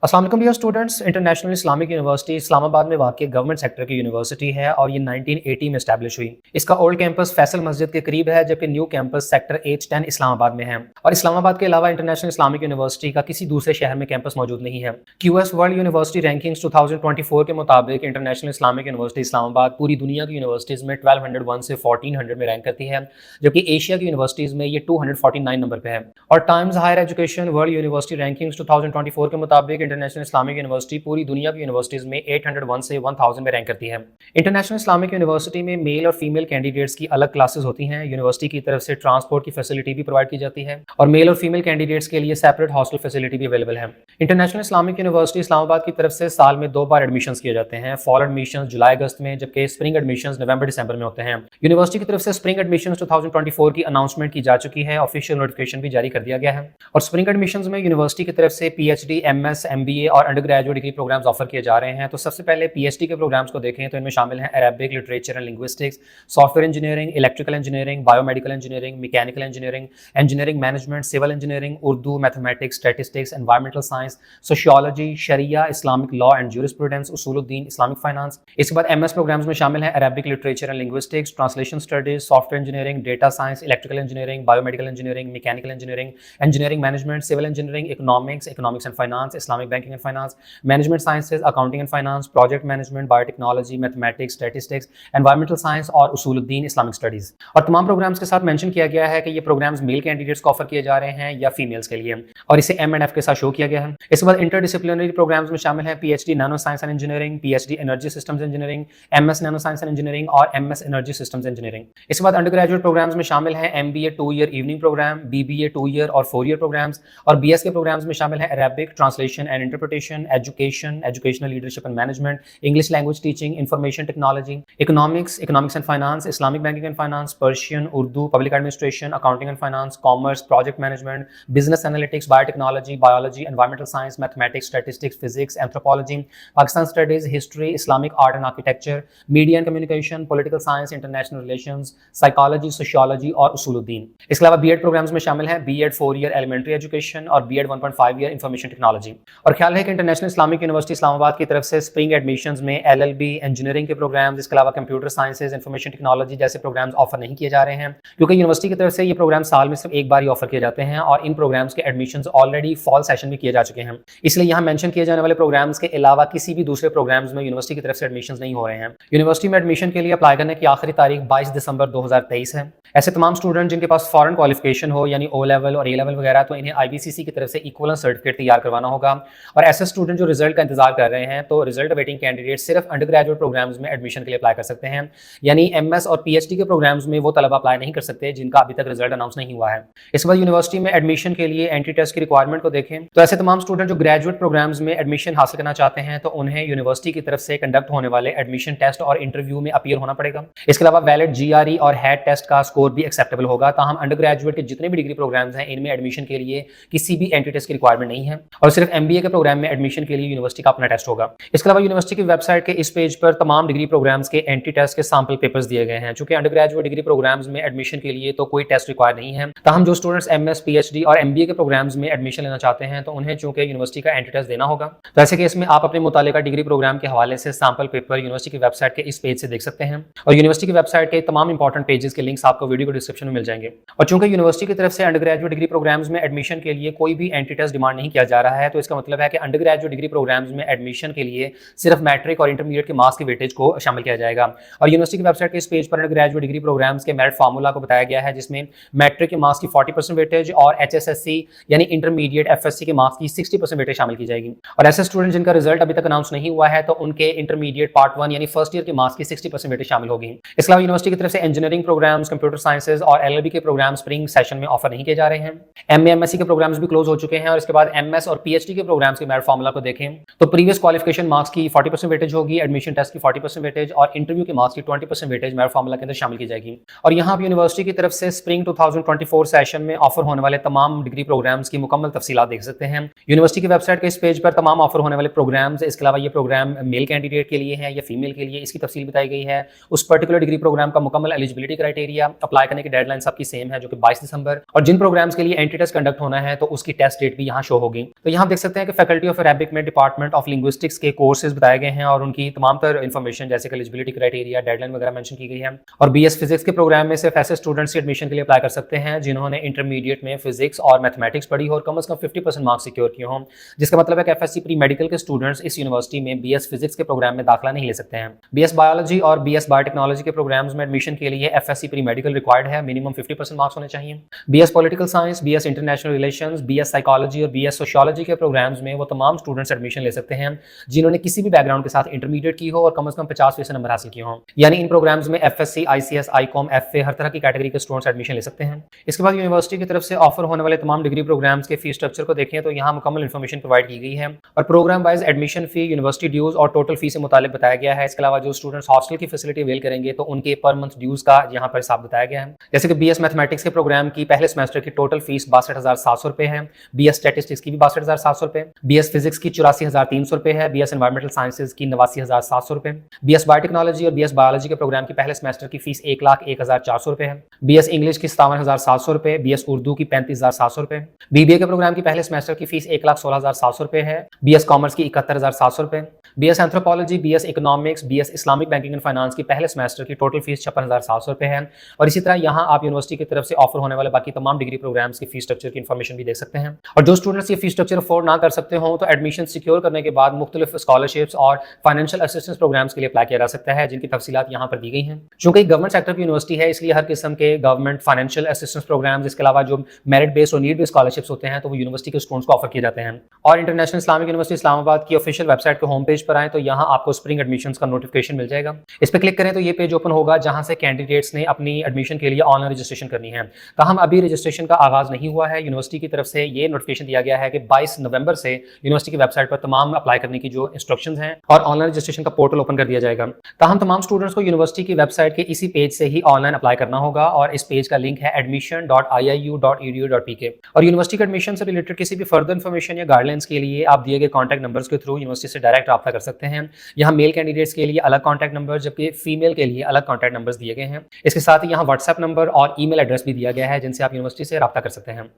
अस्सलाम वालेकुम dear students. International Islamic University Islamabad में वाक़ गवर्नमेंट सेक्टर की यूनिवर्सिटी है और ये 1980 में एस्टैब्लिश हुई। इसका ओल्ड कैंपस फैसल मस्जिद के करीब है, जबकि new campus sector H10 Islamabad में है। और इस्लामाबाद के अलावा इंटरनेशनल इस्लामिक यूनिवर्सिटी का किसी दूसरे शहर में कैंपस मौजूद नहीं है। QS वर्ल्ड यूनिवर्सिटी रैंकिंग्स 2024 के मुताबिक इंटरनेशनल इस्लामिक यूनिवर्सिटी इस्लामाबाद पूरी दुनिया की यूनिवर्सिटीज़ में 1201 से 1400 में रैंक करती है, जबकि एशिया की यूनिवर्सिटीज़ में ये 249 नंबर पे है। और Times Higher Education World University Rankings 2024 के मुताबिक इंटरनेशनल इस्लामिक यूनिवर्सिटी पूरी दुनिया की यूनिवर्सिटीज़ में 801 से 1000 में रैंक करती है। इंटरनेशनल इस्लामिक यूनिवर्सिटी में मेल और फीमेल कैंडिडेट्स की अलग क्लासेस होती हैं। यूनिवर्सिटी की तरफ से ट्रांसपोर्ट की फैसिलिटी भी प्रोवाइड की जाती है और मेल और फीमेल कैंडिडेट्स के लिए सेपरेट हॉस्टल फैसिलिटी भी अवेलेबल है। इंटरनेशनल इस्लामिक यूनिवर्सिटी इस्लामाबाद की तरफ से साल में 2 बार एडमिशंस किए जाते हैं। फॉल एडमिशंस जुलाई अगस्त में, जबकि स्प्रिंग एडमिशंस नवंबर दिसंबर में होते हैं। यूनिवर्सिटी की तरफ से स्प्रिंग एडमिशंस 2024 की अनाउंसमेंट की जा चुकी है, ऑफिशियल नोटिफिकेशन भी जारी कर दिया गया है। और स्प्रिंग एडमिशंस में यूनिवर्सिटी की तरफ से PhD, MS, MBA और under graduate degree programs offer किए जा रहे हैं। तो सबसे पहले PhD के प्रोग्राम्स को देखें तो इनमें शामिल हैं Arabic, literature and linguistics, software engineering, electrical engineering, biomedical engineering, mechanical engineering, engineering management, civil engineering, Urdu, mathematics, statistics, environmental science, sociology, शरिया, इस्लामिक लॉ एंड ज्यूरिस्प्रूडेंस, उसूलुद्दीन, इस्लामिक फाइनेंस। इसके बाद MS प्रोग्राम्स में शामिल हैं Arabic, literature and linguistics, translation studies, software engineering, data science, electrical engineering, biomedical engineering, mechanical engineering, engineering management, civil engineering, economics, economics and finance, Islamic banking and finance, management sciences, accounting and finance, project management, biotechnology, mathematics, statistics, environmental science और उसूलुद्दीन Islamic studies. और तमाम programmes के साथ mention किया गया है कि ये प्रोग्राम्स मेल कैंडिडेट्स को ऑफर किए जा रहे हैं या फीमेल्स के लिए, और इसे M&F के साथ शो किया गया है। इसके बाद इंटरडिसिप्लिनरी प्रोग्राम्स में शामिल है PhD nano science and engineering, PhD energy systems engineering, MS nano science and engineering और MS एनर्जी सिस्टम्स इंजीनियरिंग। इसके बाद अंडर ग्रेजुएट प्रोग्राम्स में शामिल है MBA 2 year evening program, BBA 2 year और 4 ईयर प्रोग्राम्स, और BS के प्रोग्राम्स में शामिल है Arabic, translation and interpretation, education, educational leadership and management, English language teaching, information technology, economics, economics and finance, Islamic banking and finance, Persian, Urdu, public administration, accounting and finance, commerce, project management, business analytics, biotechnology, biology, environmental science, mathematics, statistics, physics, anthropology, Pakistan studies, history, Islamic art and architecture, media and communication, political science, international relations, psychology, sociology और उसूलुद्दीन। इसके अलावा B.Ed programmes में शामिल है B.Ed 4 year elementary education और B.Ed 1.5 year information technology. और ख्याल है कि इंटरनेशनल इस्लामिक यूनिवर्सिटी इस्लामाबाद की तरफ से स्प्रिंग एडमिशंस में LLB, इंजीनियरिंग के प्रोग्राम्स, इसके अलावा कंप्यूटर साइंसेज, इंफॉर्मेशन टेक्नोलॉजी जैसे प्रोग्राम्स ऑफर नहीं किए जा रहे हैं, क्योंकि यूनिवर्सिटी की तरफ से ये प्रोग्राम साल में सिर्फ एक बार ही ऑफर किए जाते हैं और इन प्रोग्राम्स के एडमिशंस ऑलरेडी फॉल सेशन में किए जा चुके हैं। इसलिए यहाँ मेंशन किए जाने वाले प्रोग्राम्स के अलावा किसी भी दूसरे प्रोग्राम्स में यूनिवर्सिटी की तरफ से एडमिशंस नहीं हो रहे हैं। यूनिवर्सिटी में एडमिशन के लिए अप्लाई करने की आखिरी तारीख 22 दिसंबर 2023 है। ऐसे तमाम स्टूडेंट जिनके पास फॉरेन क्वालिफिकेशन हो, यानी O लेवल और A लेवल वगैरह, तो इन्हें IBCC की तरफ से इक्विवेलेंट सर्टिफिकेट तैयार करवाना होगा। और ऐसे स्टूडेंट जो रिजल्ट का इंतजार कर रहे हैं, तो रिजल्ट वेटिंग कैंडिडेट सिर्फ अंडर ग्रेजुएट प्रोग्राम्स में एडमिशन के लिए अप्लाई कर सकते हैं, यानी MS और PhD के प्रोग्राम्स में वो तलबा अप्लाई नहीं कर सकते जिनका अभी तक रिजल्ट अनाउंस नहीं हुआ है। इसके बाद यूनिवर्सिटी में एडमिशन के लिए एंट्री टेस्ट की रिक्वायरमेंट को देखें तो ऐसे तमाम स्टूडेंट जो ग्रेजुएट प्रोग्राम्स में एडमिशन हासिल करना चाहते हैं, तो उन्हें यूनिवर्सिटी की तरफ से कंडक्ट होने वाले एडमिशन टेस्ट और इंटरव्यू में अपीयर होना पड़ेगा। इसके अलावा वैलिड GRE और HET टेस्ट का स्कोर भी एक्सेप्टेबल होगा। ताहम अंडर ग्रेजुएट के जितने भी डिग्री प्रोग्राम्स हैं, इनमें एडमिशन के लिए किसी भी एंट्री टेस्ट की रिक्वायरमेंट नहीं है और सिर्फ MBA के प्रोग्राम में एडमिशन के लिए यूनिवर्सिटी का अपना टेस्ट होगा। इसके अलावा यूनिवर्सिटी की वेबसाइट के इस पेज पर तमाम डिग्री प्रोग्राम्स के एंट्री टेस्ट के सैंपल पेपर्स दिए गए हैं। चूंकि अंडर ग्रेजुएट डिग्री प्रोग्राम्स में एडमिशन के लिए तो कोई टेस्ट रिक्वायर नहीं है, ताहम जो स्टूडेंट्स MS, PhD और MBA के प्रोग्राम्स में एडमिशन लेना चाहते हैं, तो उन्हें चूंकि यूनिवर्सिटी का एंट्री टेस्ट देना होगा, तो ऐसे केस में आप अपने मुतालिका डिग्री प्रोग्राम के हवाले से सैंपल पेपर यूनिवर्सिटी की वेबसाइट के इस पेज से देख सकते हैं। और यूनिवर्सिटी की वेबसाइट के तमाम इंपॉर्टेंट पेजेस के लिंक्स आपको वीडियो को डिस्क्रिप्शन में मिल जाएंगे। और चूंकि यूनिवर्सिटी की तरफ से अंडर ग्रेजुएट डिग्री प्रोग्राम्स में एडमिशन के लिए कोई भी एंट्री टेस्ट डिमांड नहीं किया जा रहा है, तो इसका मतलब है कि अंडर ग्रेजुएट डिग्री प्रोग्राम्स में एडमिशन के लिए सिर्फ मैट्रिक और इंटरमीडिएट के मार्क्स की वेटेज को शामिल किया जाएगा। और यूनिवर्सिटी की वेबसाइट के इस पेज पर अंडर ग्रेजुएट डिग्री प्रोग्राम्स के मेरिट फार्मूला को बताया गया है, जिसमें मैट्रिक के मार्क्स की 40% वेटेज और HSSC यानी इंटरमीडिएट FSC के मार्क्स की 60% वेटेज शामिल की जाएगी। और ऐसे स्टूडेंट जिनका रिजल्ट अभी तक अनाउंस नहीं हुआ है, तो उनके इंटरमीडिएट पार्ट 1 यानी फर्स्ट ईयर के मार्क्स की 60% वेटेज शामिल होगी। इसके अलावा यूनिवर्सिटी की तरफ से इंजीनियरिंग प्रोग्राम्स, कंप्यूटर साइंसेज और LLB के प्रोग्राम स्प्रिंग सेशन में ऑफर नहीं किए जा रहे हैं। MA MSc के प्रोग्राम्स भी क्लोज हो चुके हैं। और इसके बाद MS और PhD के प्रोग्राम्स के मेरिट फार्मूला को देखें तो प्रीवियस क्वालिफिकेशन मार्क्स की 40% वेटेज होगी, एडमिशन टेस्ट की 40% वेटेज और इंटरव्यू के मार्क्स की 20% वेटेज मेरिट फार्मूला के अंदर शामिल की जाएगी। और यहाँ आप यूनिवर्सिटी की तरफ से स्प्रिंग 2024 सेशन में ऑफर होने वाले तमाम डिग्री प्रोग्राम्स की मुकम्मल तफसीलात देख सकते हैं। यूनिवर्सिटी की वेबसाइट के इस पेज पर तमाम ऑफर होने वाले प्रोग्राम्स, इसके अलावा ये प्रोग्राम मेल कैंडिडेट के लिए है या फीमेल के लिए, इसकी तफसील बताई गई है। उस पर्टिकुलर डिग्री प्रोग्राम का मुकम्मल एलिजिबिलिटी क्राइटेरिया, अप्लाई करने की डेडलाइन सबकी सेम है जो कि 22 दिसंबर, और जिन प्रोग्राम्स के लिए एंट्री टेस्ट कंडक्ट होना है तो उसकी टेस्ट डेट भी यहाँ शो होगी। तो यहाँ देख सकते हैं कि फैकल्टी ऑफ अरेबिक में डिपार्टमेंट ऑफ लिंग्विस्टिक्स के कोर्सेज बताए गए हैं और उनकी तमाम तर इन्फॉर्मेशन जैसे कि एलिजिबिलिटी क्राइटेरिया, डेडलाइन वगैरह मेंशन की गई है। और बीएस फिजिक्स के प्रोग्राम में सिर्फ ऐसे स्टूडेंट्स एडमिशन के लिए अप्लाई कर सकते हैं जिन्होंने इंटरमीडिएट में फिजिक्स और मैथमेटिक्स पढ़ी हो और कम से कम 50% मार्क्स सिक्योर किए हों, जिसका मतलब है कि एफएससी प्री मेडिकल के स्टूडेंट्स इस यूनिवर्सिटी में बीएस फिजिक्स के प्रोग्राम में दाखिला नहीं ले सकते हैं। बीएस बायोलॉजी और बीएस बायोटेक्नोलॉजी के प्रोग्राम्स में एडमिशन के लिए एफएससी प्री मेडिकल रिक्वायर्ड है, मिनिमम 50% मार्क्स होने चाहिए। BS political science, BS international relations, BS psychology और बीएस सोशियोलॉजी के प्रोग्राम्स में वो तमाम स्टूडेंट्स एडमिशन ले सकते हैं जिन्होंने किसी भी बैकग्राउंड के साथ इंटरमीडिएट की हो और कम से कम 50% नंबर हासिल किए हों। यानी इन प्रोग्राम्स में एफएससी, आईसीएस, आईकॉम, एफए हर तरह की कैटेगरी के स्टूडेंट्स एडमिशन ले सकते हैं। इसके बाद यूनिवर्सिटी की तरफ से ऑफर होने वाले तमाम डिग्री प्रोग्राम्स के फी स्ट्रक्चर को देखें तो यहाँ मुकम्मल इन्फॉर्मेशन प्रोवाइड की गई है और program wise admission fee, university dues और टोटल फी से मुतालिक बताया गया है। इसके अलावा जो स्टूडेंट्स हॉस्टल की फैसिलिटी अवेल करेंगे तो उनके पर मंथ ड्यूज का यहाँ पर हिसाब बताया गया है। जैसे कि बीएस मैथमेटिक्स के प्रोग्राम की पहले सेमेस्टर की टोटल फीस 62,700 रुपए है, बीएस स्टैटिस्टिक्स की भी 62,700 रुपए, बीएस फिजिक्स की 84,300 रुपए है, बीएस एनवायरमेंटल साइंसेज की 89,700 रुपए, बीएस बायोटेक्नोलॉजी और बीएस बायोलॉजी के प्रोग्राम की पहले सेमेस्टर की फीस 1,01,400 रुपए है, बीएस इंग्लिश की 57,700 रुपए, बीएस उर्दू की 35,700 रुपए, बीबीए के प्रोग्राम की पहले सेमेस्टर की फीस 1,16,700 रुपए है, बीएस कॉमर्स की 71,700 रुपए, BS anthropology, BS economics, BS Islamic banking and finance की पहले सेमेस्टर की टोटल फीस 56,700 रुपए है। और इसी तरह यहाँ आप यूनिवर्सिटी की तरफ से ऑफर होने वाले बाकी तमाम डिग्री प्रोग्राम्स की फीस स्ट्रक्चर की इन्फॉर्मेशन भी देख सकते हैं। और जो स्टूडेंट्स ये फीस स्ट्रक्चर अफोर्ड ना कर सकते हो तो एडमिशन सिक्योर करने के बाद मुख्तलिफ स्कॉलरशिप्स और फाइनेंशियल असिस्टेंस प्रोग्राम्स के लिए अप्लाई किया जा सकता है जिनकी तफसीलात यहाँ पर दी गई हैं। चूंकि गवर्नमेंट सेक्टर की यूनिवर्सिटी है इसलिए हर किस्म के गवर्नमेंट फाइनेंशियल असिस्टेंस प्रोग्राम्स, इसके अलावा जो मेरिट बेस्ड और नीड बेस्ड स्कॉलरशिप्स होते हैं तो वो यूनिवर्सिटी के स्टूडेंट्स को ऑफर किए जाते हैं। और इंटरनेशनल इस्लामिक यूनिवर्सिटी इस्लामाबाद की ऑफिशियल वेबसाइट के होम पेज पर आए तो यहाँ आपको स्प्रिंग एडमिशंस का नोटिफिकेशन मिल जाएगा। इस पर क्लिक करें तो ये पेज ओपन होगा जहां से कैंडिडेट्स ने अपनी एडमिशन के लिए ऑनलाइन रजिस्ट्रेशन करनी है। ताहम अभी रजिस्ट्रेशन का आगाज नहीं हुआ है। यूनिवर्सिटी की तरफ से ये नोटिफिकेशन दिया गया है कि 22 नवंबर से यूनिवर्सिटी की वेबसाइट पर तमाम अप्लाई करने की जो इंस्ट्रक्शंस हैं और ऑनलाइन रजिस्ट्रेशन का पोर्टल ओपन कर दिया जाएगा। ताहम तमाम स्टूडेंट्स को यूनिवर्सिटी की वेबसाइट के इसी पेज से ही ऑनलाइन अप्लाई करना होगा और इस पेज का लिंक है admission.iiu.edu.pk। और यूनिवर्सिटी के एडमिशन से रिलेटेड किसी भी फर्दर इन्फॉर्मेशन या गाइडलाइंस के लिए आप दिए गए कॉन्टैक्ट नंबर्स के थ्रू यूनिवर्सिटी से डायरेक्ट रब्ता कर सकते हैं। यहाँ मेल कैंडिडेट्स के लिए अलग कॉन्टैक्ट नंबर जबकि फीमेल के लिए अलग कॉन्टैक्ट नंबर्स दिए गए हैं। इसके साथ ही यहाँ व्हाट्सएप नंबर और ईमेल एड्रेस भी दिया गया है जिनसे आप यूनिवर्सिटी से रब्ता कर सकते हैं।